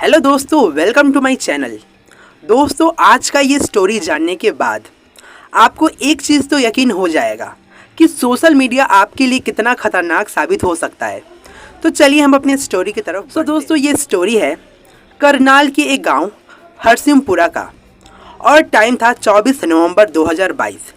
Hello दोस्तों, welcome to my channel. दोस्तों, आज का ये स्टोरी जानने के बाद आपको एक चीज़ तो यकीन हो जाएगा कि सोशल मीडिया आपके लिए कितना खतरनाक साबित हो सकता है। तो चलिए हम अपने स्टोरी की तरफ। तो दोस्तों, ये स्टोरी है करनाल के एक गांव हरसिमपुरा का और टाइम था 24 नवंबर 2022।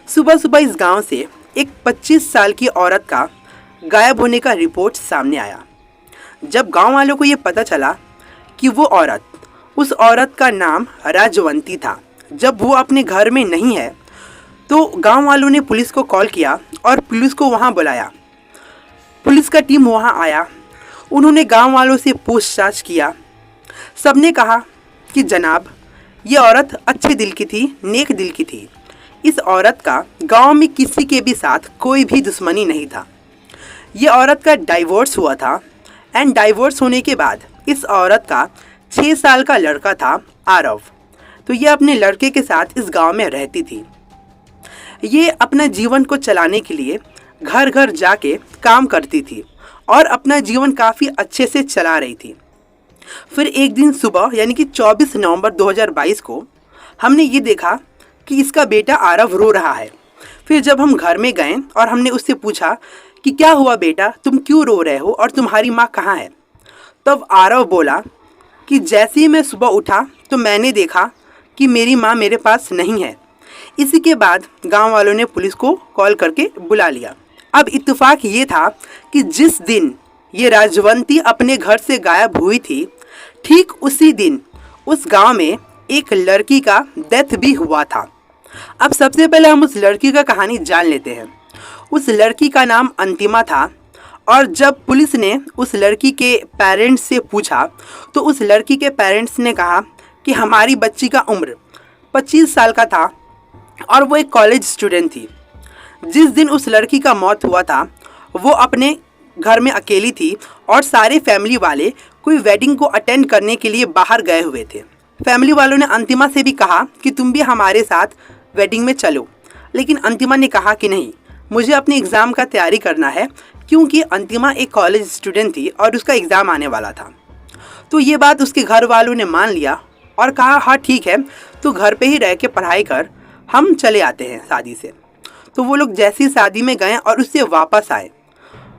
सुबह सुबह इस गांव से एक 25 साल की औरत का गायब होने का रिपोर्ट सामने आया। जब गांव वालों को ये पता चला कि उस औरत का नाम राजवंती था, जब वो अपने घर में नहीं है, तो गांव वालों ने पुलिस को कॉल किया और पुलिस को वहां बुलाया। पुलिस का टीम वहां आया। उन्होंने गांव वालों से पूछताछ किया। सबने कहा कि जनाब, ये औरत अच्छे दिल की थी, नेक दिल की थी। इस औरत का गांव में किसी के भी साथ कोई भी दुश्मनी नहीं था। ये औरत का डाइवोर्स हुआ था एंड डाइवोर्स होने के बाद इस औरत का 6 साल का लड़का था आरव। तो ये अपने लड़के के साथ इस गांव में रहती थी। ये अपना जीवन को चलाने के लिए घर घर जाके काम करती थी और अपना जीवन काफ़ी अच्छे से चला रही थी। फिर एक दिन सुबह यानी कि 24 नवंबर 2022 को हमने ये देखा कि इसका बेटा आरव रो रहा है। फिर जब हम घर में गए और हमने उससे पूछा कि क्या हुआ बेटा, तुम क्यों रो रहे हो और तुम्हारी माँ कहाँ है, तब आरव बोला कि जैसे ही मैं सुबह उठा तो मैंने देखा कि मेरी माँ मेरे पास नहीं है। इसी के बाद गांव वालों ने पुलिस को कॉल करके बुला लिया। अब इत्तेफाक ये था कि जिस दिन ये राजवंती अपने घर से गायब हुई थी, ठीक उसी दिन उस गांव में एक लड़की का डेथ भी हुआ था। अब सबसे पहले हम उस लड़की का कहानी जान लेते हैं। उस लड़की का नाम अंतिमा था और जब पुलिस ने उस लड़की के पेरेंट्स से पूछा तो उस लड़की के पेरेंट्स ने कहा कि हमारी बच्ची का उम्र 25 साल का था और वो एक कॉलेज स्टूडेंट थी। जिस दिन उस लड़की का मौत हुआ था वो अपने घर में अकेली थी और सारे फैमिली वाले कोई वेडिंग को अटेंड करने के लिए बाहर गए हुए थे। फैमिली वालों ने अंतिमा से भी कहा कि तुम भी हमारे साथ वेडिंग में चलो, लेकिन अंतिमा ने कहा कि नहीं, मुझे अपने एग्ज़ाम का तैयारी करना है, क्योंकि अंतिमा एक कॉलेज स्टूडेंट थी और उसका एग्ज़ाम आने वाला था। तो ये बात उसके घर वालों ने मान लिया और कहा हाँ ठीक है, तो घर पे ही रह के पढ़ाई कर, हम चले आते हैं शादी से। तो वो लोग जैसी शादी में गए और उससे वापस आए।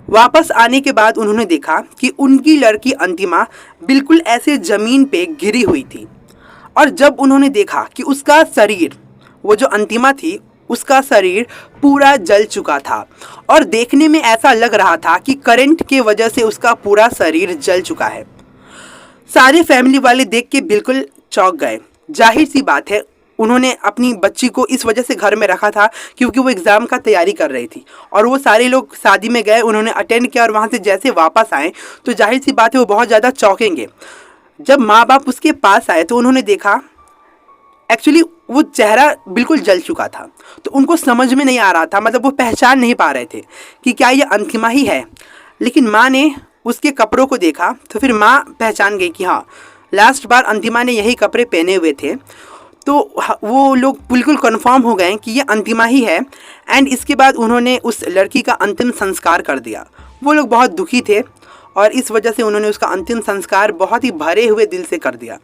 वापस आने के बाद उन्होंने देखा कि उनकी लड़की अंतिमा बिल्कुल ऐसे ज़मीन पे गिरी हुई थी और जब उन्होंने देखा कि उसका शरीर, वो जो अंतिमा थी, उसका शरीर पूरा जल चुका था और देखने में ऐसा लग रहा था कि करंट के वजह से उसका पूरा शरीर जल चुका है। सारे फैमिली वाले देख के बिल्कुल चौंक गए। जाहिर सी बात है, उन्होंने अपनी बच्ची को इस वजह से घर में रखा था क्योंकि वो एग्ज़ाम का तैयारी कर रही थी और वो सारे लोग शादी में गए, उन्होंने अटेंड किया और वहाँ से जैसे वापस आए तो जाहिर सी बात है वो बहुत ज़्यादा चौंकेंगे। जब माँ बाप उसके पास आए तो उन्होंने देखा एक्चुअली वो चेहरा बिल्कुल जल चुका था। तो उनको समझ में नहीं आ रहा था, मतलब वो पहचान नहीं पा रहे थे कि क्या ये अंतिमा ही है। लेकिन माँ ने उसके कपड़ों को देखा तो फिर माँ पहचान गई कि हाँ, लास्ट बार अंतिमा ने यही कपड़े पहने हुए थे। तो वो लोग बिल्कुल कंफर्म हो गए कि ये अंतिमा ही है एंड इसके बाद उन्होंने उस लड़की का अंतिम संस्कार कर दिया। वो लोग बहुत दुखी थे और इस वजह से उन्होंने उसका अंतिम संस्कार बहुत ही भरे हुए दिल से कर दिया।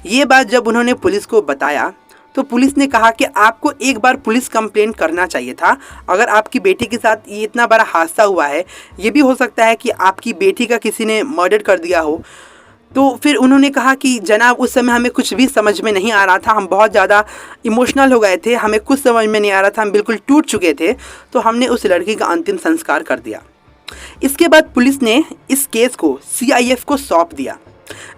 ये बात जब उन्होंने पुलिस को बताया तो पुलिस ने कहा कि आपको एक बार पुलिस कंप्लेंट करना चाहिए था। अगर आपकी बेटी के साथ ये इतना बड़ा हादसा हुआ है, ये भी हो सकता है कि आपकी बेटी का किसी ने मर्डर कर दिया हो। तो फिर उन्होंने कहा कि जनाब, उस समय हमें कुछ भी समझ में नहीं आ रहा था, हम बहुत ज़्यादा इमोशनल हो गए थे, हमें कुछ समझ में नहीं आ रहा था, हम बिल्कुल टूट चुके थे, तो हमने उस लड़की का अंतिम संस्कार कर दिया। इसके बाद पुलिस ने इस केस को CIF को सौंप दिया।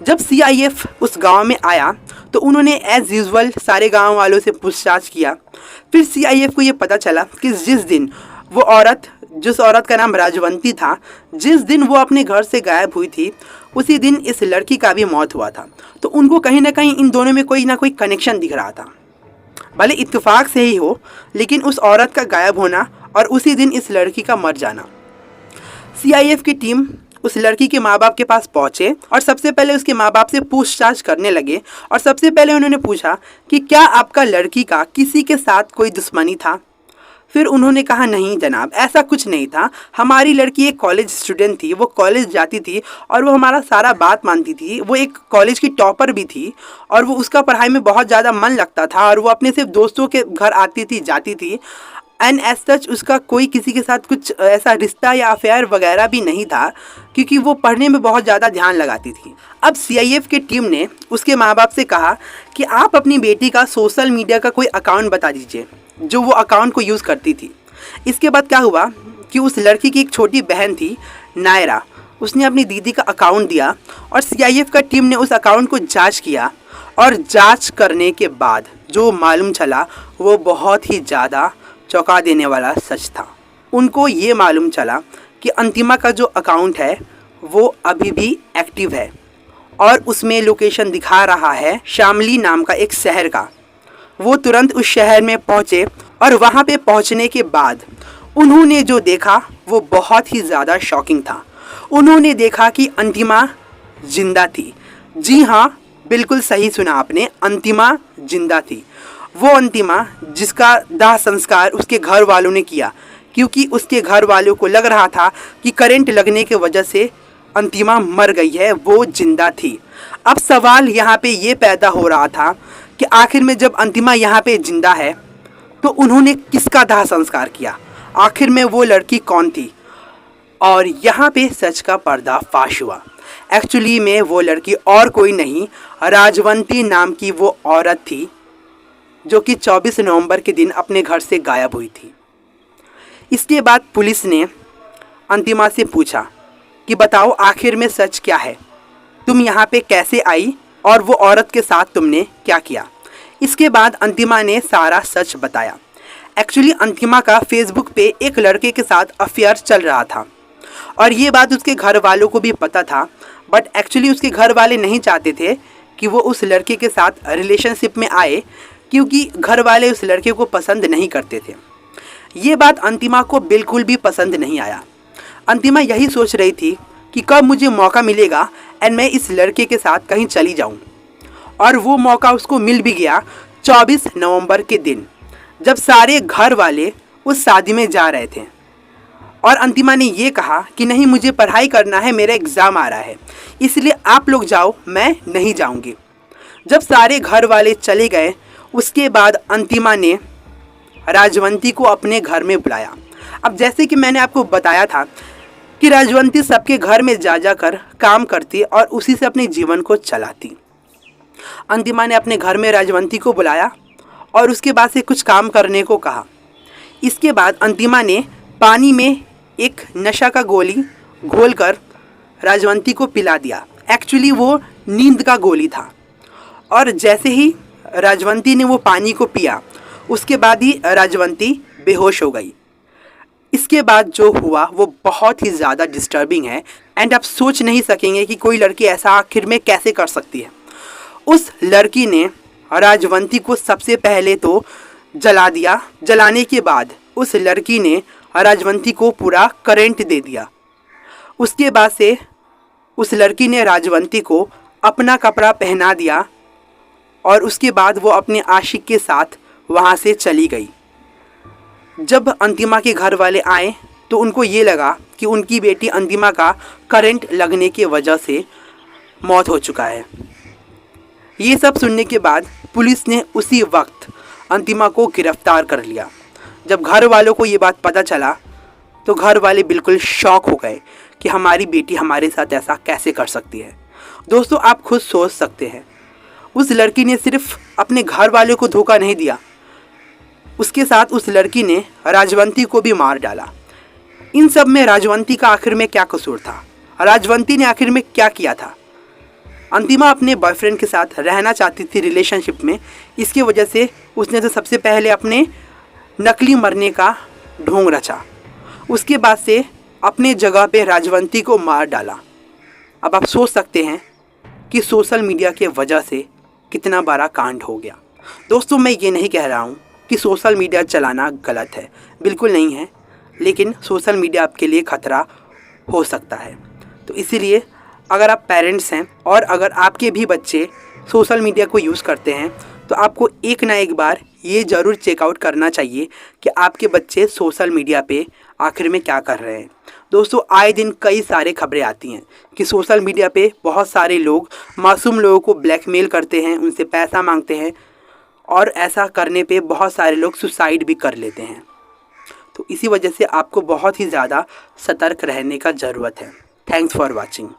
जब CIF उस गांव में आया तो उन्होंने एज़ यूजुअल सारे गांव वालों से पूछताछ किया। फिर CIF को ये पता चला कि जिस औरत का नाम राजवंती था, जिस दिन वो अपने घर से गायब हुई थी, उसी दिन इस लड़की का भी मौत हुआ था। तो उनको कहीं ना कहीं इन दोनों में कोई ना कोई कनेक्शन दिख रहा था, भले इत्तेफाक से ही हो, लेकिन उस औरत का गायब होना और उसी दिन इस लड़की का मर जाना। CIF की टीम उस लड़की के माँ बाप के पास पहुँचे और सबसे पहले उसके माँ बाप से पूछताछ करने लगे और सबसे पहले उन्होंने पूछा कि क्या आपका लड़की का किसी के साथ कोई दुश्मनी था। फिर उन्होंने कहा नहीं जनाब, ऐसा कुछ नहीं था। हमारी लड़की एक कॉलेज स्टूडेंट थी, वो कॉलेज जाती थी और वो हमारा सारा बात मानती थी। वो एक कॉलेज की टॉपर भी थी और वो उसका पढ़ाई में बहुत ज़्यादा मन लगता था और वो अपने सिर्फ दोस्तों के घर आती थी जाती थी। एंड एज सच उसका कोई किसी के साथ कुछ ऐसा रिश्ता या अफेयर वगैरह भी नहीं था, क्योंकि वो पढ़ने में बहुत ज़्यादा ध्यान लगाती थी। अब CIF की टीम ने उसके माँ बाप से कहा कि आप अपनी बेटी का सोशल मीडिया का कोई अकाउंट बता दीजिए जो वो अकाउंट को यूज़ करती थी। इसके बाद क्या हुआ कि उस लड़की की एक छोटी बहन थी नायरा, उसने अपनी दीदी का अकाउंट दिया और CIF का टीम ने उस अकाउंट को जांच किया और जांच करने के बाद जो मालूम चला वो बहुत ही ज़्यादा चौंका देने वाला सच था। उनको ये मालूम चला कि अंतिमा का जो अकाउंट है वो अभी भी एक्टिव है और उसमें लोकेशन दिखा रहा है शामली नाम का एक शहर का। वो तुरंत उस शहर में पहुँचे और वहाँ पे पहुँचने के बाद उन्होंने जो देखा वो बहुत ही ज़्यादा शॉकिंग था। उन्होंने देखा कि अंतिमा जिंदा थी। जी हाँ, बिल्कुल सही सुना आपने, अंतिमा जिंदा थी। वो अंतिमा जिसका दाह संस्कार उसके घर वालों ने किया, क्योंकि उसके घर वालों को लग रहा था कि करंट लगने के वजह से अंतिमा मर गई है, वो जिंदा थी। अब सवाल यहाँ पे ये पैदा हो रहा था कि आखिर में जब अंतिमा यहाँ पे जिंदा है तो उन्होंने किसका दाह संस्कार किया, आखिर में वो लड़की कौन थी। और यहाँ पे सच का पर्दाफाश हुआ। एक्चुअली में वो लड़की और कोई नहीं, राजवंती नाम की वो औरत थी जो कि 24 नवंबर के दिन अपने घर से गायब हुई थी। इसके बाद पुलिस ने अंतिमा से पूछा कि बताओ आखिर में सच क्या है, तुम यहाँ पे कैसे आई और वो औरत के साथ तुमने क्या किया। इसके बाद अंतिमा ने सारा सच बताया। एक्चुअली अंतिमा का फेसबुक पे एक लड़के के साथ अफेयर चल रहा था और ये बात उसके घर वालों को भी पता था, बट एक्चुअली उसके घर वाले नहीं चाहते थे कि वो उस लड़के के साथ रिलेशनशिप में आए, क्योंकि घर वाले उस लड़के को पसंद नहीं करते थे। ये बात अंतिमा को बिल्कुल भी पसंद नहीं आया। अंतिमा यही सोच रही थी कि कब मुझे मौका मिलेगा एंड मैं इस लड़के के साथ कहीं चली जाऊं। और वो मौका उसको मिल भी गया 24 नवंबर के दिन, जब सारे घर वाले उस शादी में जा रहे थे। और अंतिमा ने ये कहा कि नहीं, मुझे पढ़ाई करना है, मेरा एग्ज़ाम आ रहा है, इसलिए आप लोग जाओ, मैं नहीं जाऊंगी। जब सारे घर वाले चले गए उसके बाद अंतिमा ने राजवंती को अपने घर में बुलाया। अब जैसे कि मैंने आपको बताया था कि राजवंती सबके घर में जा जाकर काम करती और उसी से अपने जीवन को चलाती। अंतिमा ने अपने घर में राजवंती को बुलाया और उसके बाद से कुछ काम करने को कहा। इसके बाद अंतिमा ने पानी में एक नशा का गोली घोलकर राजवंती को पिला दिया। एक्चुअली वो नींद का गोली था। और जैसे ही राजवंती ने वो पानी को पिया उसके बाद ही राजवंती बेहोश हो गई। इसके बाद जो हुआ वो बहुत ही ज़्यादा डिस्टर्बिंग है एंड आप सोच नहीं सकेंगे कि कोई लड़की ऐसा आखिर में कैसे कर सकती है। उस लड़की ने राजवंती को सबसे पहले तो जला दिया। जलाने के बाद उस लड़की ने राजवंती को पूरा करंट दे दिया। उसके बाद से उस लड़की ने राजवंती को अपना कपड़ा पहना दिया और उसके बाद वो अपने आशिक के साथ वहाँ से चली गई। जब अंतिमा के घर वाले आए तो उनको ये लगा कि उनकी बेटी अंतिमा का करंट लगने की वजह से मौत हो चुका है। ये सब सुनने के बाद पुलिस ने उसी वक्त अंतिमा को गिरफ्तार कर लिया। जब घर वालों को ये बात पता चला तो घर वाले बिल्कुल शॉक हो गए कि हमारी बेटी हमारे साथ ऐसा कैसे कर सकती है। दोस्तों, आप खुद सोच सकते हैं, उस लड़की ने सिर्फ अपने घर वालों को धोखा नहीं दिया, उसके साथ उस लड़की ने राजवंती को भी मार डाला। इन सब में राजवंती का आखिर में क्या कसूर था? राजवंती ने आखिर में क्या किया था? अंतिमा अपने बॉयफ्रेंड के साथ रहना चाहती थी रिलेशनशिप में, इसकी वजह से उसने तो सबसे पहले अपने नकली मरने का ढोंग रचा। उसके बाद से अपने जगह पे राजवंती को मार डाला। अब आप सोच सकते हैं कि सोशल मीडिया के वजह से कितना बड़ा कांड हो गया। दोस्तों, मैं ये नहीं कह रहा हूँ कि सोशल मीडिया चलाना गलत है, बिल्कुल नहीं है, लेकिन सोशल मीडिया आपके लिए ख़तरा हो सकता है। तो इसीलिए अगर आप पेरेंट्स हैं और अगर आपके भी बच्चे सोशल मीडिया को यूज़ करते हैं तो आपको एक ना एक बार ये ज़रूर चेकआउट करना चाहिए कि आपके बच्चे सोशल मीडिया पे आखिर में क्या कर रहे हैं। दोस्तों, आए दिन कई सारे खबरें आती हैं कि सोशल मीडिया पे बहुत सारे लोग मासूम लोगों को ब्लैकमेल करते हैं, उनसे पैसा मांगते हैं और ऐसा करने पे बहुत सारे लोग सुसाइड भी कर लेते हैं। तो इसी वजह से आपको बहुत ही ज़्यादा सतर्क रहने का ज़रूरत है। Thanks for watching.